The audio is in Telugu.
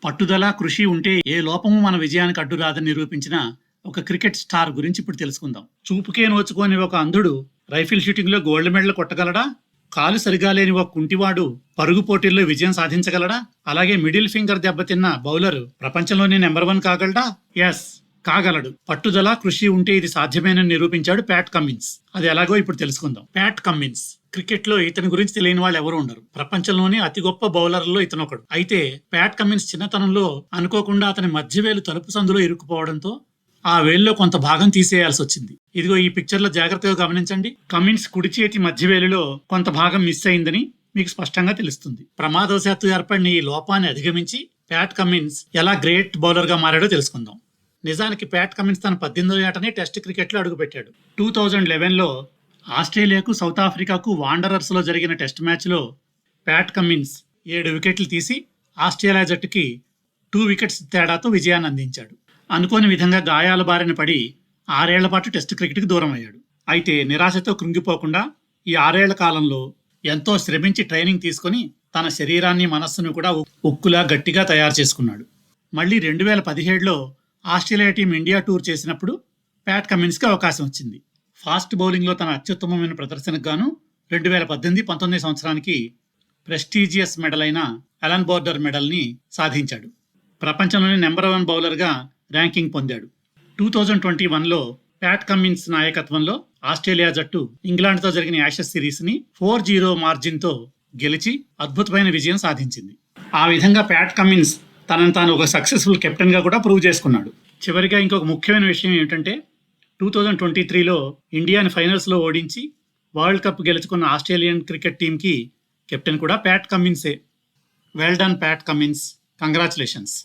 పట్టుదల, కృషి ఉంటే ఏ లోపము మన విజయానికి అడ్డు రాదని నిరూపించిన ఒక క్రికెట్ స్టార్ గురించి ఇప్పుడు తెలుసుకుందాం. చూపుకే నోచుకోని ఒక అంధుడు రైఫిల్ షూటింగ్లో గోల్డ్ మెడల్ కొట్టగలడా? కాలు సరిగా లేని ఒక కుంటివాడు పరుగు పోటీల్లో విజయం సాధించగలడా? అలాగే మిడిల్ ఫింగర్ దెబ్బతిన్న బౌలర్ ప్రపంచంలోనే నెంబర్ 1 కాగలడా? ఎస్, కాగలడు. పట్టుదల, కృషి ఉంటే ఇది సాధ్యమేనని నిరూపించాడు ప్యాట్ కమిన్స్. అది ఎలాగో ఇప్పుడు తెలుసుకుందాం. ప్యాట్ కమిన్స్ క్రికెట్ లో ఇతని గురించి తెలియని వాళ్ళు ఎవరు ఉండరు. ప్రపంచంలోనే అతి గొప్ప బౌలర్లలో ఇతను ఒకడు. అయితే ప్యాట్ కమిన్స్ చిన్నతనంలో అనుకోకుండా అతని మధ్యవేలు తలుపు సందులో ఇరుక్కుపోవడంతో ఆ వేలులో కొంత భాగం తీసేయాల్సి వచ్చింది. ఇదిగో ఈ పిక్చర్ లో జాగ్రత్తగా గమనించండి. కమిన్స్ కుడి చేతి మధ్యవేలులో కొంత భాగం మిస్ అయిందని మీకు స్పష్టంగా తెలుస్తుంది. ప్రమాదవశాత్తు ఏర్పడిన ఈ లోపాన్ని అధిగమించి ప్యాట్ కమిన్స్ ఎలా గ్రేట్ బౌలర్ గా మారాడో తెలుసుకుందాం. నిజానికి ప్యాట్ కమిన్స్ తన 18వ ఏటనే టెస్ట్ క్రికెట్లో అడుగుపెట్టాడు. 2011లో ఆస్ట్రేలియాకు, సౌత్ ఆఫ్రికాకు వాండరర్స్ లో జరిగిన టెస్ట్ మ్యాచ్లో ప్యాట్ కమిన్స్ 7 వికెట్లు తీసి ఆస్ట్రేలియా జట్టుకి 2 వికెట్స్ తేడాతో విజయాన్ని అందించాడు. అనుకోని విధంగా గాయాల బారిన పడి 6 ఏళ్ల పాటు టెస్ట్ క్రికెట్కి దూరం అయ్యాడు. అయితే నిరాశతో కృంగిపోకుండా ఈ 6 ఏళ్ల కాలంలో ఎంతో శ్రమించి ట్రైనింగ్ తీసుకుని తన శరీరాన్ని, మనస్సును కూడా ఉక్కులా గట్టిగా తయారు చేసుకున్నాడు. మళ్ళీ 2017లో ఆస్ట్రేలియా టీం ఇండియా టూర్ చేసినప్పుడు ప్యాట్ కమిన్స్కి అవకాశం వచ్చింది. ఫాస్ట్ బౌలింగ్లో తన అత్యుత్తమమైన ప్రదర్శనకు గాను 2018-19 సంవత్సరానికి ప్రెస్టీజియస్ మెడల్ అయిన అలన్ బోర్డర్ మెడల్ని సాధించాడు. ప్రపంచంలోని నెంబర్ 1 బౌలర్గా ర్యాంకింగ్ పొందాడు. 2021లో ప్యాట్ కమిన్స్ నాయకత్వంలో ఆస్ట్రేలియా జట్టు ఇంగ్లాండ్తో జరిగిన యాషెస్ సిరీస్ని 4-0 మార్జిన్తో గెలిచి అద్భుతమైన విజయం సాధించింది. ఆ విధంగా ప్యాట్ కమిన్స్ తనను తాను ఒక సక్సెస్ఫుల్ కెప్టెన్గా కూడా ప్రూవ్ చేసుకున్నాడు. చివరిగా ఇంకొక ముఖ్యమైన విషయం ఏమిటంటే 2023లో ఇండియాని ఫైనల్స్లో ఓడించి వరల్డ్ కప్ గెలుచుకున్న ఆస్ట్రేలియన్ క్రికెట్ టీంకి కెప్టెన్ కూడా ప్యాట్ కమిన్సే. Well done Pat Cummins, congratulations.